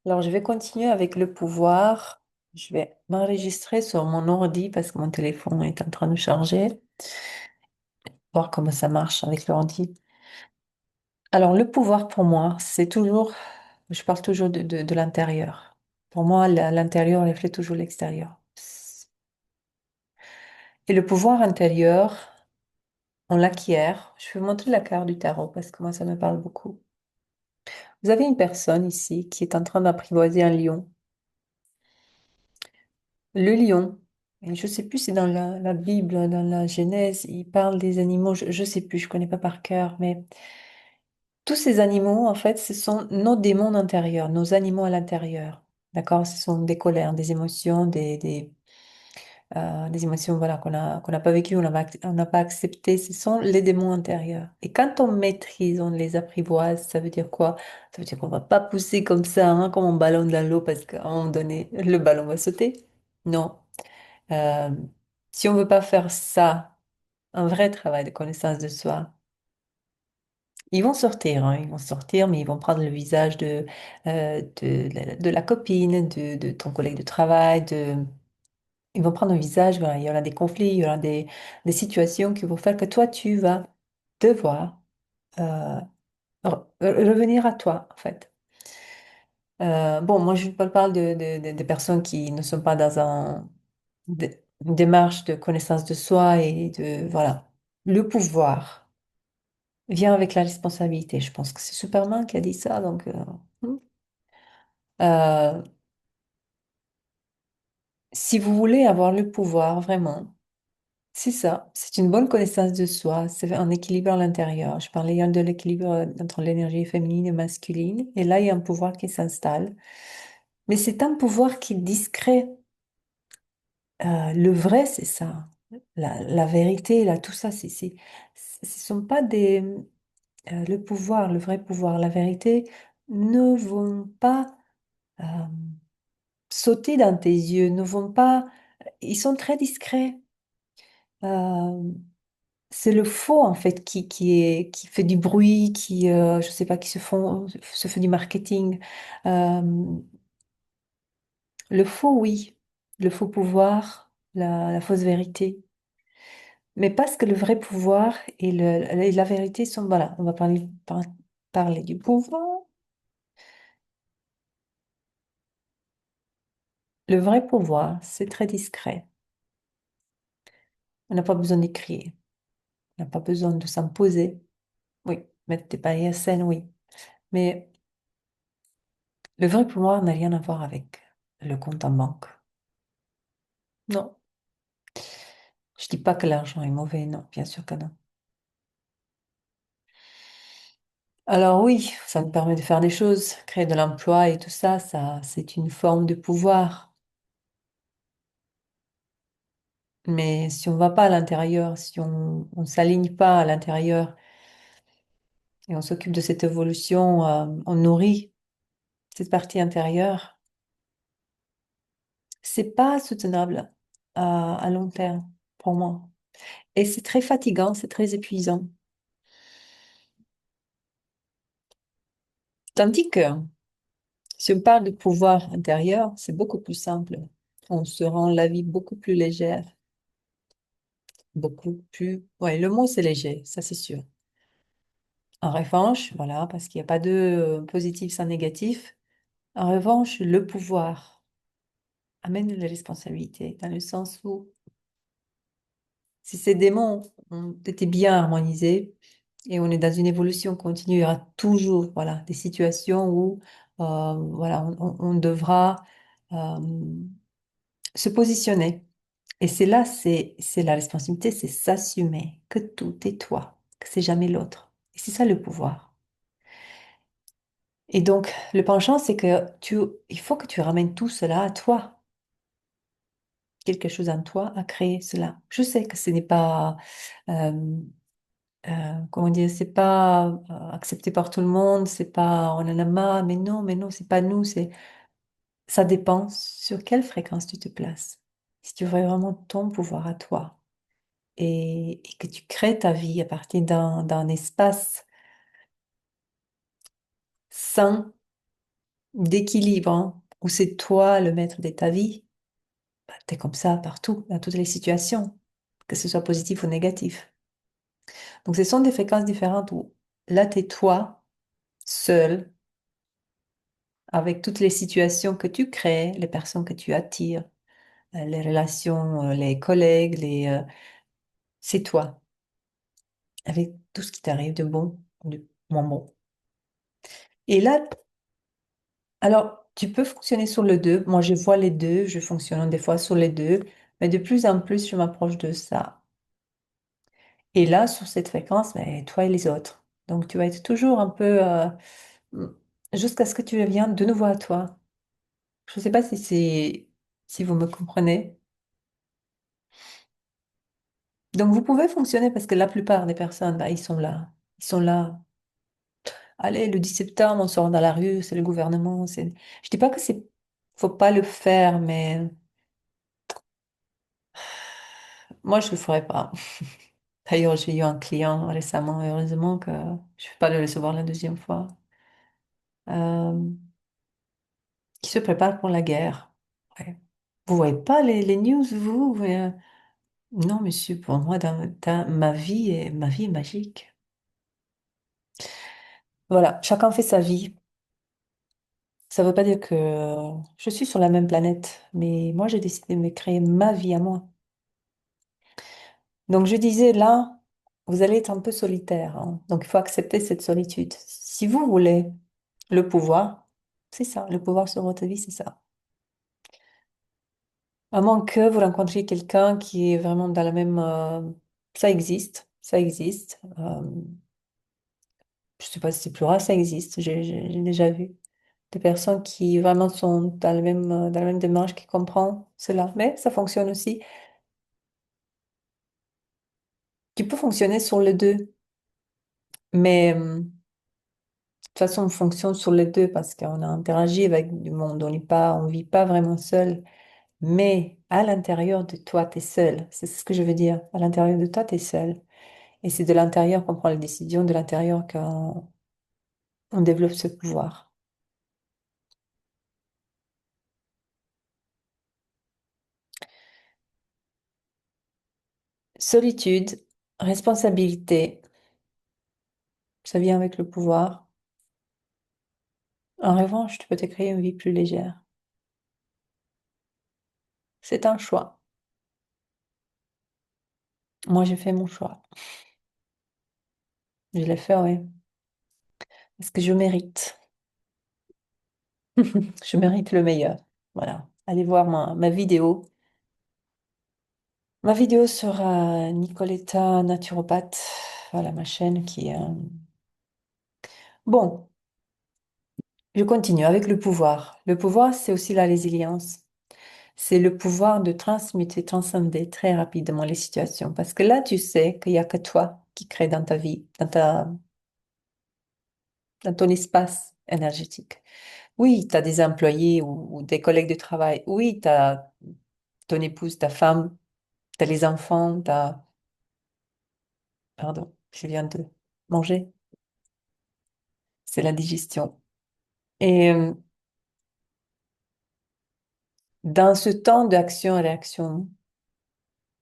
Alors, je vais continuer avec le pouvoir. Je vais m'enregistrer sur mon ordi parce que mon téléphone est en train de charger. Voir comment ça marche avec l'ordi. Alors, le pouvoir pour moi, c'est toujours, je parle toujours de l'intérieur. Pour moi, l'intérieur reflète toujours l'extérieur. Et le pouvoir intérieur, on l'acquiert. Je vais vous montrer la carte du tarot parce que moi, ça me parle beaucoup. Vous avez une personne ici qui est en train d'apprivoiser un lion. Le lion, et je ne sais plus si dans la Bible, dans la Genèse, il parle des animaux, je ne sais plus, je ne connais pas par cœur, mais tous ces animaux, en fait, ce sont nos démons intérieurs, nos animaux à l'intérieur. D'accord? Ce sont des colères, des émotions, des émotions voilà, qu'on n'a pas vécues, on n'a pas acceptées. Ce sont les démons intérieurs. Et quand on maîtrise, on les apprivoise, ça veut dire quoi? Ça veut dire qu'on va pas pousser comme ça, hein, comme un ballon dans l'eau, parce qu'à un moment donné, le ballon va sauter. Non. Euh, Si on veut pas faire ça, un vrai travail de connaissance de soi, ils vont sortir, hein, ils vont sortir, mais ils vont prendre le visage de la copine, de ton collègue de travail, ils vont prendre un visage, voilà, il y aura des conflits, il y aura des situations qui vont faire que toi, tu vas devoir euh, revenir à toi, en fait. Bon, moi, je parle de personnes qui ne sont pas dans une démarche de connaissance de soi et de, voilà, le pouvoir vient avec la responsabilité. Je pense que c'est Superman qui a dit ça. Donc, euh, si vous voulez avoir le pouvoir, vraiment, c'est ça. C'est une bonne connaissance de soi. C'est un équilibre à l'intérieur. Je parlais hier de l'équilibre entre l'énergie féminine et masculine. Et là, il y a un pouvoir qui s'installe. Mais c'est un pouvoir qui est discret. Le vrai, c'est ça. La vérité, là, tout ça, ce sont pas le pouvoir, le vrai pouvoir, la vérité ne vont pas euh, sauter dans tes yeux, ne vont pas, ils sont très discrets. Euh, c'est le faux en fait qui fait du bruit, je sais pas, se fait du marketing. Euh, le faux, oui, le faux pouvoir, la fausse vérité. Mais parce que le vrai pouvoir et la vérité sont, voilà, on va parler du pouvoir. Le vrai pouvoir, c'est très discret. On n'a pas besoin d'écrire. On n'a pas besoin de s'imposer. Oui, mettre des barrières saines, oui. Mais le vrai pouvoir n'a rien à voir avec le compte en banque. Non. Je dis pas que l'argent est mauvais, non, bien sûr que non. Alors oui, ça me permet de faire des choses, créer de l'emploi et tout ça, c'est une forme de pouvoir. Mais si on va pas à l'intérieur, si on s'aligne pas à l'intérieur et on s'occupe de cette évolution, on nourrit cette partie intérieure, c'est pas soutenable à long terme pour moi. Et c'est très fatigant, c'est très épuisant. Tandis que si on parle de pouvoir intérieur, c'est beaucoup plus simple. On se rend la vie beaucoup plus légère, beaucoup plus... Ouais, le mot c'est léger, ça c'est sûr. En revanche, voilà, parce qu'il n'y a pas de positif sans négatif. En revanche, le pouvoir amène les responsabilités, dans le sens où si ces démons ont été bien harmonisés et on est dans une évolution continue, il y aura toujours, voilà, des situations où, voilà, on devra euh, se positionner. Et c'est là, c'est la responsabilité, c'est s'assumer que tout est toi, que c'est jamais l'autre. Et c'est ça le pouvoir. Et donc, le penchant, c'est que il faut que tu ramènes tout cela à toi, quelque chose en toi à créer cela. Je sais que ce n'est pas, euh, comment dire, c'est pas accepté par tout le monde, c'est pas, on en a marre, mais non, c'est pas nous, ça dépend sur quelle fréquence tu te places. Si tu veux vraiment ton pouvoir à toi et que tu crées ta vie à partir d'un espace sain, d'équilibre, hein, où c'est toi le maître de ta vie, bah, t'es comme ça partout, dans toutes les situations, que ce soit positif ou négatif. Donc, ce sont des fréquences différentes où là, t'es toi, seul, avec toutes les situations que tu crées, les personnes que tu attires, les relations, les collègues, c'est toi, avec tout ce qui t'arrive de bon, de moins bon. Et là, alors, tu peux fonctionner sur le deux. Moi, je vois les deux, je fonctionne des fois sur les deux, mais de plus en plus, je m'approche de ça. Et là, sur cette fréquence, mais toi et les autres. Donc, tu vas être toujours un peu jusqu'à ce que tu reviennes de nouveau à toi. Je ne sais pas si vous me comprenez. Donc, vous pouvez fonctionner parce que la plupart des personnes, bah, ils sont là. Ils sont là. Allez, le 10 septembre, on sort dans la rue, c'est le gouvernement. Je dis pas que c'est, faut pas le faire, mais moi, je le ferai pas. D'ailleurs, j'ai eu un client récemment, heureusement que je ne vais pas le recevoir la deuxième fois, euh, qui se prépare pour la guerre. Ouais. Vous voyez pas les news, vous? Non, monsieur, pour moi, ma vie est magique. Voilà, chacun fait sa vie. Ça ne veut pas dire que je suis sur la même planète, mais moi, j'ai décidé de me créer ma vie à moi. Donc, je disais là, vous allez être un peu solitaire, hein. Donc, il faut accepter cette solitude. Si vous voulez le pouvoir, c'est ça, le pouvoir sur votre vie, c'est ça. À moins que vous rencontriez quelqu'un qui est vraiment dans la même... ça existe, ça existe. Je sais pas si c'est plus rare, ça existe. J'ai déjà vu des personnes qui vraiment sont dans la même démarche, qui comprennent cela. Mais ça fonctionne aussi. Tu peux fonctionner sur les deux. Mais de toute façon, on fonctionne sur les deux parce qu'on a interagi avec du monde. On vit pas vraiment seul. Mais à l'intérieur de toi, tu es seul. C'est ce que je veux dire. À l'intérieur de toi, tu es seul. Et c'est de l'intérieur qu'on prend les décisions, de l'intérieur qu'on développe ce pouvoir. Solitude, responsabilité, ça vient avec le pouvoir. En revanche, tu peux te créer une vie plus légère. C'est un choix. Moi, j'ai fait mon choix. Je l'ai fait, oui. Parce que je mérite. Je mérite le meilleur. Voilà. Allez voir ma vidéo. Ma vidéo sera Nicoletta naturopathe. Voilà ma chaîne qui est... Bon, je continue avec le pouvoir. Le pouvoir, c'est aussi la résilience. C'est le pouvoir de transmuter, transcender très rapidement les situations. Parce que là, tu sais qu'il n'y a que toi qui crée dans ta vie, dans ton espace énergétique. Oui, tu as des employés ou des collègues de travail. Oui, tu as ton épouse, ta femme, tu as les enfants, tu as... Pardon, je viens de manger. C'est la digestion. Et dans ce temps d'action-réaction,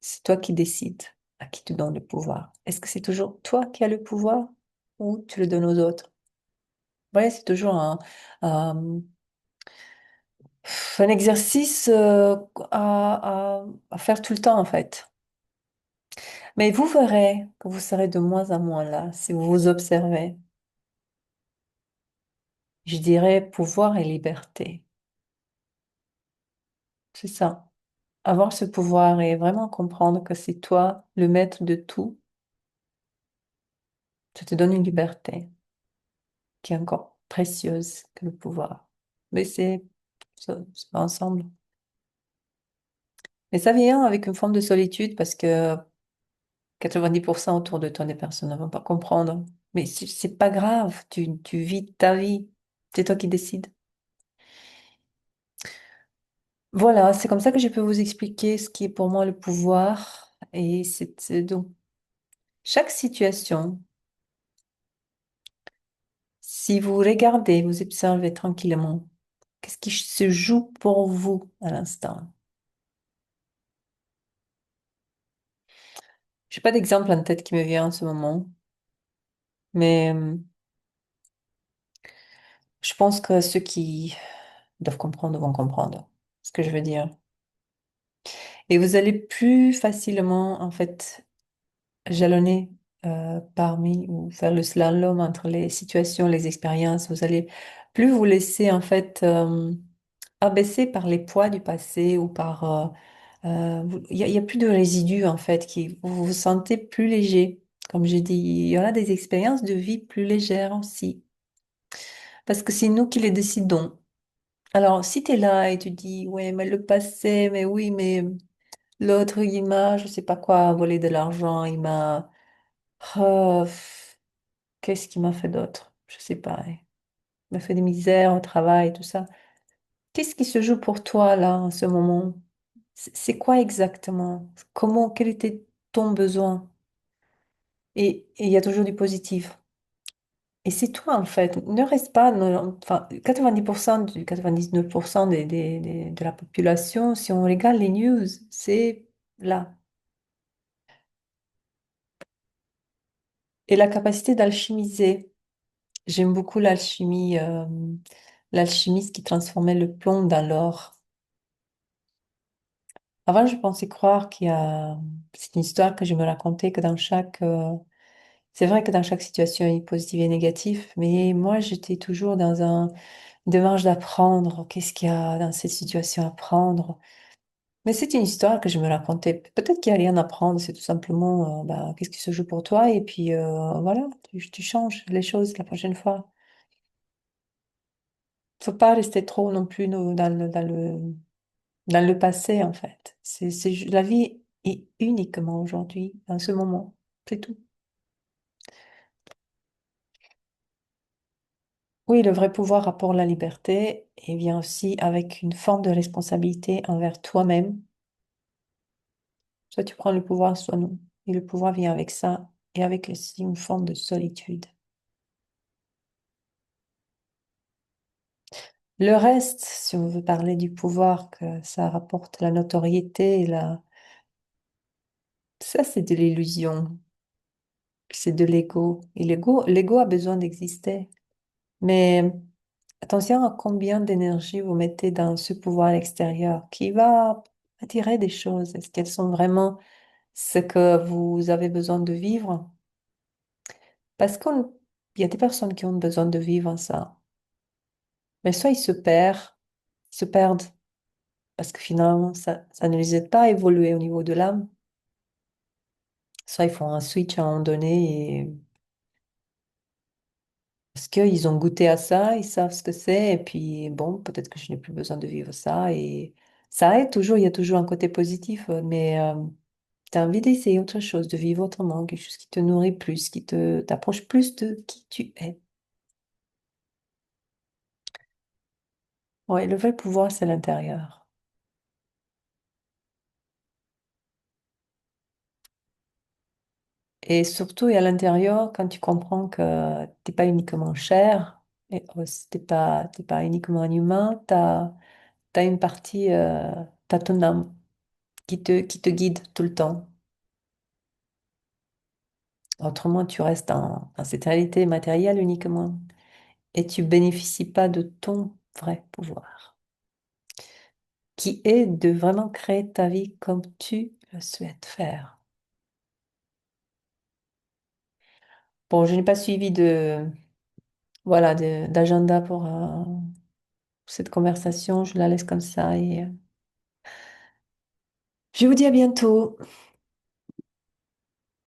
c'est toi qui décides à qui tu donnes le pouvoir. Est-ce que c'est toujours toi qui as le pouvoir ou tu le donnes aux autres? Ouais, c'est toujours un, un exercice à faire tout le temps, en fait. Mais vous verrez que vous serez de moins en moins là si vous vous observez. Je dirais pouvoir et liberté. C'est ça. Avoir ce pouvoir et vraiment comprendre que c'est toi le maître de tout, ça te donne une liberté qui est encore précieuse que le pouvoir. Mais c'est pas ensemble. Mais ça vient avec une forme de solitude parce que 90% autour de toi des personnes ne vont pas comprendre. Mais c'est pas grave, tu vis ta vie. C'est toi qui décides. Voilà, c'est comme ça que je peux vous expliquer ce qui est pour moi le pouvoir. Et c'est donc chaque situation, si vous regardez, vous observez tranquillement. Qu'est-ce qui se joue pour vous à l'instant? J'ai pas d'exemple en tête qui me vient en ce moment, mais je pense que ceux qui doivent comprendre vont comprendre ce que je veux dire. Et vous allez plus facilement, en fait, jalonner parmi ou faire le slalom entre les situations, les expériences. Vous allez plus vous laisser, en fait, abaisser par les poids du passé ou par... il y a plus de résidus, en fait, qui vous vous sentez plus léger. Comme j'ai dit, il y aura des expériences de vie plus légères aussi. Parce que c'est nous qui les décidons. Alors, si tu es là et tu dis, ouais, mais le passé, mais oui, mais l'autre, il m'a, je sais pas quoi, volé de l'argent, il m'a... Oh, qu'est-ce qu'il m'a fait d'autre? Je sais pas. Il m'a fait des misères au travail, tout ça. Qu'est-ce qui se joue pour toi, là, en ce moment? C'est quoi exactement? Comment, quel était ton besoin? Et il y a toujours du positif. Et c'est toi, en fait. Ne reste pas, enfin, 90% 99% de la population, si on regarde les news, c'est là. Et la capacité d'alchimiser. J'aime beaucoup l'alchimie, l'alchimiste qui transformait le plomb dans l'or. Avant, je pensais croire qu'il y a... C'est une histoire que je me racontais que dans chaque... C'est vrai que dans chaque situation, il y a positif et négatif, mais moi, j'étais toujours dans une démarche d'apprendre. Qu'est-ce qu'il y a dans cette situation à apprendre? Mais c'est une histoire que je me racontais. Peut-être qu'il n'y a rien à apprendre, c'est tout simplement bah, qu'est-ce qui se joue pour toi, et puis voilà, tu changes les choses la prochaine fois. Faut pas rester trop non plus dans le passé, en fait. La vie est uniquement aujourd'hui, dans ce moment. C'est tout. Oui, le vrai pouvoir apporte la liberté et vient aussi avec une forme de responsabilité envers toi-même. Soit tu prends le pouvoir, soit non. Et le pouvoir vient avec ça et avec aussi une forme de solitude. Le reste, si on veut parler du pouvoir, que ça rapporte la notoriété, ça c'est de l'illusion, c'est de l'ego. Et l'ego a besoin d'exister. Mais attention à combien d'énergie vous mettez dans ce pouvoir extérieur qui va attirer des choses. Est-ce qu'elles sont vraiment ce que vous avez besoin de vivre? Parce qu'il y a des personnes qui ont besoin de vivre ça. Mais soit ils se perdent parce que finalement, ça ne les aide pas à évoluer au niveau de l'âme. Soit ils font un switch à un moment donné et parce qu'ils ont goûté à ça, ils savent ce que c'est, et puis bon, peut-être que je n'ai plus besoin de vivre ça, et ça aide toujours, il y a toujours un côté positif, mais tu as envie d'essayer autre chose, de vivre autrement, quelque chose qui te nourrit plus, qui t'approche plus de qui tu es. Ouais, le vrai pouvoir, c'est l'intérieur. Et surtout, et à l'intérieur, quand tu comprends que t'es pas uniquement chair, et aussi t'es pas uniquement un humain, t'as une partie, t'as ton âme qui te guide tout le temps. Autrement, tu restes dans cette réalité matérielle uniquement et tu bénéficies pas de ton vrai pouvoir, qui est de vraiment créer ta vie comme tu le souhaites faire. Bon, je n'ai pas suivi voilà, d'agenda pour cette conversation. Je la laisse comme ça et je vous dis à bientôt.